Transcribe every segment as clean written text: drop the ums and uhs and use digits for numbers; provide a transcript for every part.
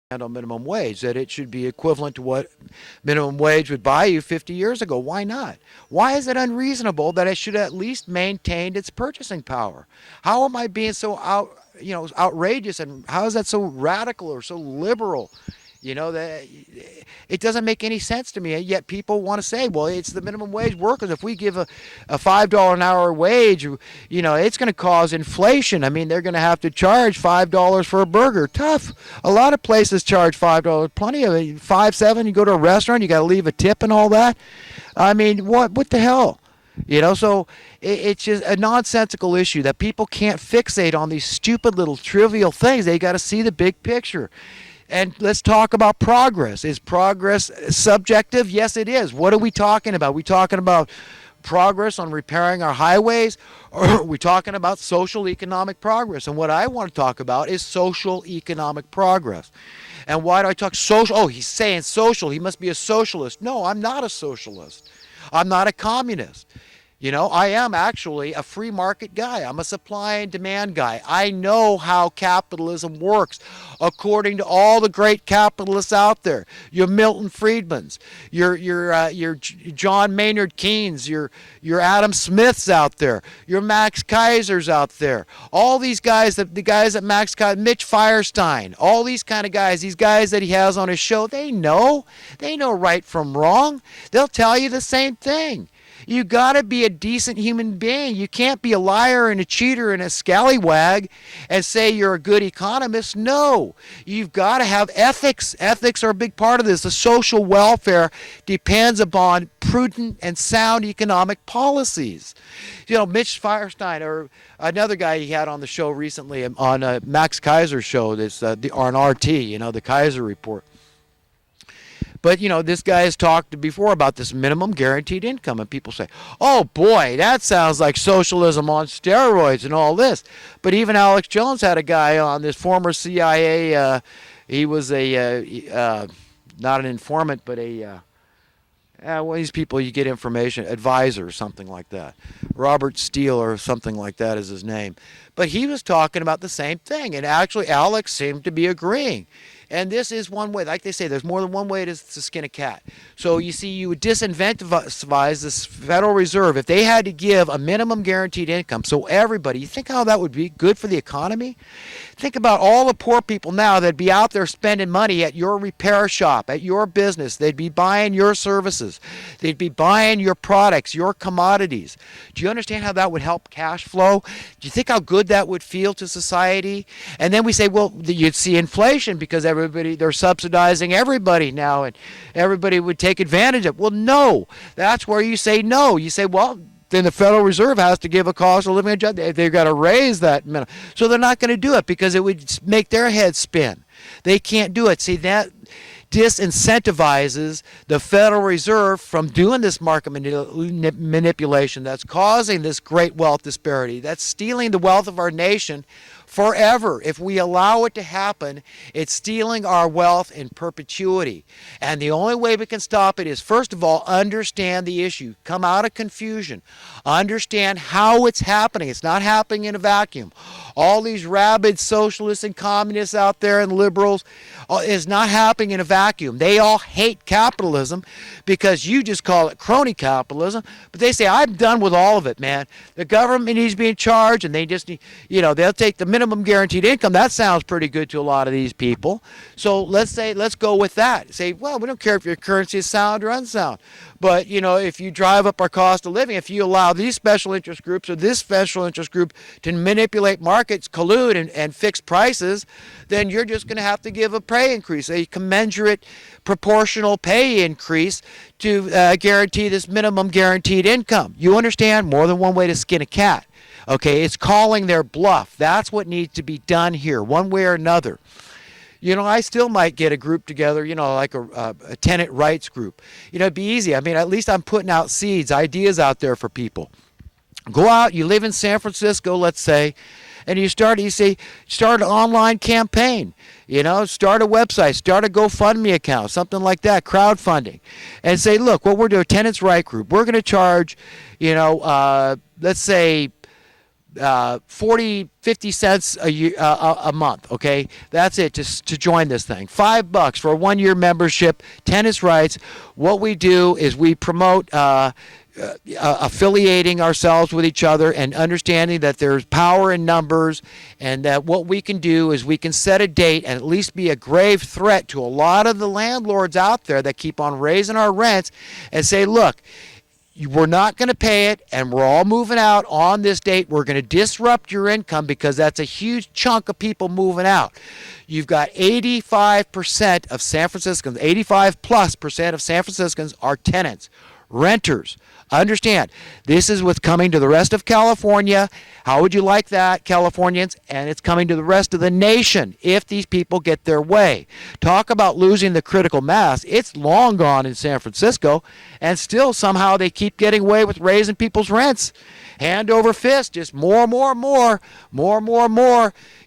on minimum wage, that it should be equivalent to what minimum wage would buy you 50 years ago. Why not? Why is it unreasonable that it should at least maintain its purchasing power? How am I being so outrageous, and how is that so radical or so liberal? That it doesn't make any sense to me. And yet people want to say, well, it's the minimum wage workers. If we give a $5 an hour wage, it's going to cause inflation. I mean, they're going to have to charge $5 for a burger. Tough. A lot of places charge $5. Plenty of it. 5, 7. You go to a restaurant, you got to leave a tip and all that. I mean, what the hell? So it's just a nonsensical issue that people can't fixate on these stupid little trivial things. They got to see the big picture. And let's talk about progress. Is progress subjective? Yes, it is. What are we talking about? Are we talking about progress on repairing our highways, or are we talking about social economic progress? And what I want to talk about is social economic progress. And why do I talk social? Oh, he's saying social. He must be a socialist. No, I'm not a socialist. I'm not a communist. I am actually a free market guy. I'm a supply and demand guy. I know how capitalism works according to all the great capitalists out there. Your Milton Friedmans, your John Maynard Keynes, your Adam Smiths out there, your Max Kaisers out there. All these guys, the guys at Max Kaiser, Mitch Firestein, all these kind of guys, these guys that he has on his show, they know right from wrong. They'll tell you the same thing. You got to be a decent human being. You can't be a liar and a cheater and a scallywag and say you're a good economist. No, you've got to have ethics. Ethics are a big part of this. The social welfare depends upon prudent and sound economic policies. Mitch Firestein, or another guy he had on the show recently on Max Kaiser's show, this on RT, the Kaiser Report. But, this guy has talked before about this minimum guaranteed income, and people say, oh, boy, that sounds like socialism on steroids and all this. But even Alex Jones had a guy on, this former CIA, he was not an informant, but one of these people you get information, advisor or something like that. Robert Steele or something like that is his name. But he was talking about the same thing, and actually Alex seemed to be agreeing. And this is one way. Like they say, there's more than one way to skin a cat. So you see, you would disincentivize this Federal Reserve if they had to give a minimum guaranteed income. So everybody, you think how that would be good for the economy? Think about all the poor people now that'd be out there spending money at your repair shop, at your business. They'd be buying your services. They'd be buying your products, your commodities. Do you understand how that would help cash flow? Do you think how good that would feel to society? And then we say, well, you'd see inflation because they're subsidizing everybody now, and everybody would take advantage of it. Well, no. That's where you say no. You say, well, then the Federal Reserve has to give a cost of living adjustment. They've got to raise that minimum. So they're not going to do it because it would make their heads spin. They can't do it. See, that disincentivizes the Federal Reserve from doing this market manipulation that's causing this great wealth disparity, that's stealing the wealth of our nation forever. If we allow it to happen, it's stealing our wealth in perpetuity. And the only way we can stop it is, first of all, understand the issue. Come out of confusion. Understand how it's happening. It's not happening in a vacuum. All these rabid socialists and communists out there and liberals is not happening in a vacuum. They all hate capitalism because you just call it crony capitalism. But they say, I'm done with all of it, man. The government needs to be in charge, and they just need, they'll take the minimum guaranteed income. That sounds pretty good to a lot of these people. So let's go with that. Say, well, we don't care if your currency is sound or unsound. But, if you drive up our cost of living, if you allow these special interest groups or this special interest group to manipulate markets, collude, and fix prices, then you're just going to have to give a pay increase, a commensurate proportional pay increase to guarantee this minimum guaranteed income. You understand? More than one way to skin a cat. Okay, it's calling their bluff. That's what needs to be done here, one way or another. I still might get a group together, like a tenant rights group. It'd be easy. I mean, at least I'm putting out seeds, ideas out there for people. Go out, you live in San Francisco, let's say, and you start an online campaign. Start a website, start a GoFundMe account, something like that, crowdfunding. And say, look, what we're doing, Tenants Right Group, we're going to charge, let's say, 40, 50 cents a year, a month. Okay, that's it. Just to join this thing, $5 for a 1-year membership. Tenants rights. What we do is we promote. Affiliating ourselves with each other and understanding that there's power in numbers, and that what we can do is we can set a date and at least be a grave threat to a lot of the landlords out there that keep on raising our rents, and say, look, we're not going to pay it, and we're all moving out on this date. We're going to disrupt your income, because that's a huge chunk of people moving out. You've got 85% of San Franciscans, 85 plus percent of San Franciscans are tenants, renters. Understand, this is what's coming to the rest of California. How would you like that, Californians? And it's coming to the rest of the nation if these people get their way. Talk about losing the critical mass. It's long gone in San Francisco, and still somehow they keep getting away with raising people's rents. Hand over fist, just more.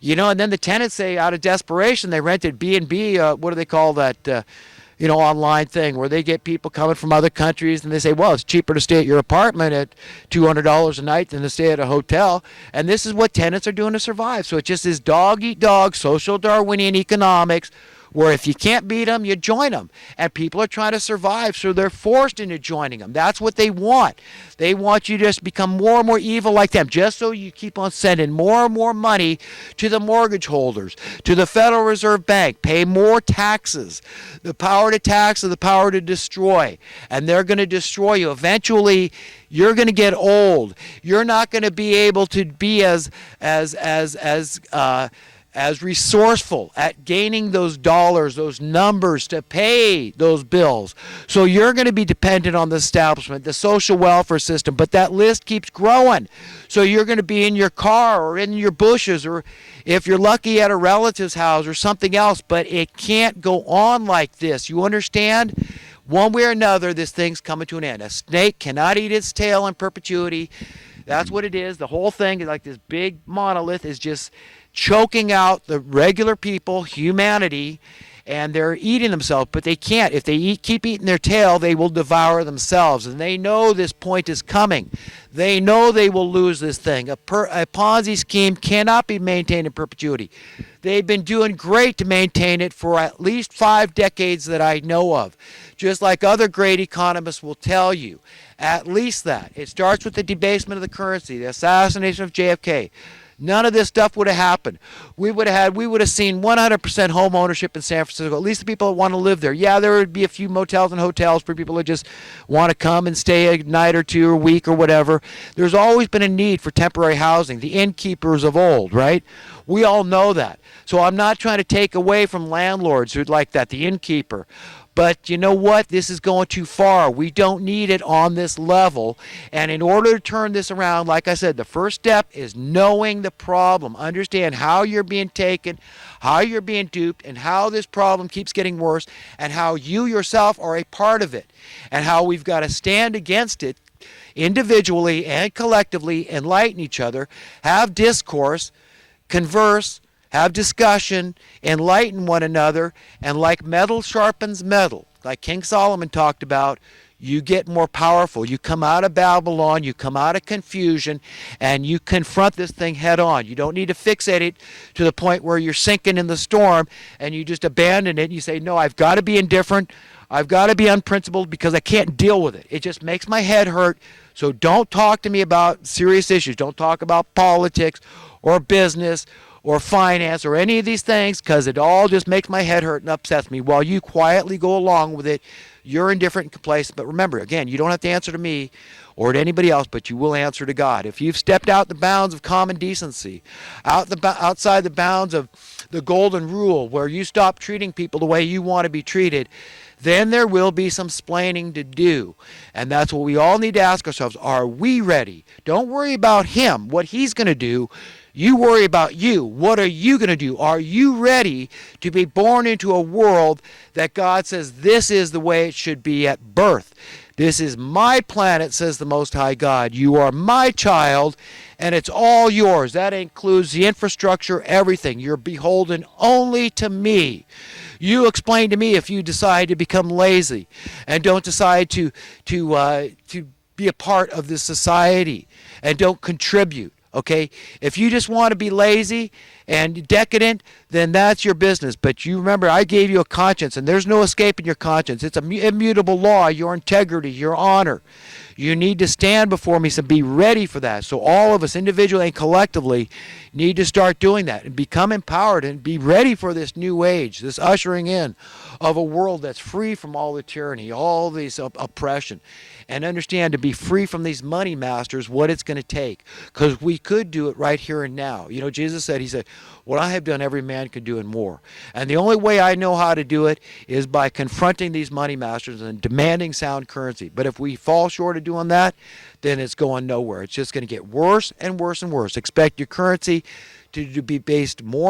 You know, and then the tenants say, out of desperation, they rented B&B, what do they call that, online thing where they get people coming from other countries, and they say, well, it's cheaper to stay at your apartment at $200 a night than to stay at a hotel. And this is what tenants are doing to survive. So it just is dog eat dog, social Darwinian economics, where if you can't beat them, you join them. And people are trying to survive, so they're forced into joining them. That's what they want. They want you to just become more and more evil like them, just so you keep on sending more and more money to the mortgage holders, to the Federal Reserve Bank, pay more taxes. The power to tax is the power to destroy, and they're going to destroy you. Eventually, you're going to get old. You're not going to be able to be as resourceful at gaining those dollars, those numbers to pay those bills. So you're going to be dependent on the establishment, the social welfare system, but that list keeps growing. So you're going to be in your car or in your bushes, or if you're lucky at a relative's house or something else, but it can't go on like this. You understand? One way or another, this thing's coming to an end. A snake cannot eat its tail in perpetuity. That's what it is. The whole thing is like this big monolith is just choking out the regular people, humanity, and they're eating themselves, but they can't. If they keep eating their tail, they will devour themselves, and they know this point is coming. They know they will lose this thing. A Ponzi scheme cannot be maintained in perpetuity. They've been doing great to maintain it for at least 5 decades that I know of, just like other great economists will tell you. At least that. It starts with the debasement of the currency, the assassination of JFK. None of this stuff would have happened. We would have seen 100% home ownership in San Francisco, at least the people that want to live there. Yeah, there would be a few motels and hotels for people that just want to come and stay a night or two or a week or whatever. There's always been a need for temporary housing, the innkeepers of old, right? We all know that. So I'm not trying to take away from landlords who'd like that, the innkeeper. But you know what? This is going too far. We don't need it on this level. And in order to turn this around, like I said, the first step is knowing the problem. Understand how you're being taken, how you're being duped, and how this problem keeps getting worse, and how you yourself are a part of it, and how we've got to stand against it individually and collectively, enlighten each other, have discourse, converse, have discussion, enlighten one another, and like metal sharpens metal, like King Solomon talked about, you get more powerful. You come out of Babylon, you come out of confusion, and you confront this thing head on. You don't need to fixate it to the point where you're sinking in the storm and you just abandon it and you say, no, I've got to be indifferent. I've got to be unprincipled because I can't deal with it. It just makes my head hurt. So don't talk to me about serious issues. Don't talk about politics or business or finance or any of these things, because it all just makes my head hurt and upsets me while you quietly go along with it. You're indifferent and complacent. But remember, again, you don't have to answer to me or to anybody else, but you will answer to God. If you've stepped out the bounds of common decency, outside the bounds of the golden rule, where you stop treating people the way you want to be treated, then there will be some splaining to do. And that's what we all need to ask ourselves. Are we ready? Don't worry about him, what he's going to do. You worry about you. What are you going to do? Are you ready to be born into a world that God says this is the way it should be at birth? This is my planet, says the Most High God. You are my child, and it's all yours. That includes the infrastructure, everything. You're beholden only to me. You explain to me if you decide to become lazy and don't decide to be a part of this society and don't contribute. Okay, if you just want to be lazy and decadent, then that's your business. But you remember, I gave you a conscience, and there's no escaping your conscience. It's an immutable law, your integrity, your honor. You need to stand before me and be ready for that. So all of us, individually and collectively, need to start doing that and become empowered and be ready for this new age, this ushering in of a world that's free from all the tyranny, all this oppression, and understand to be free from these money masters what it's going to take, because we could do it right here and now. You know, Jesus said, he said, what I have done every man can do and more. And the only way I know how to do it is by confronting these money masters and demanding sound currency. But if we fall short of doing that, then it's going nowhere. It's just going to get worse and worse and worse. Expect your currency to be based more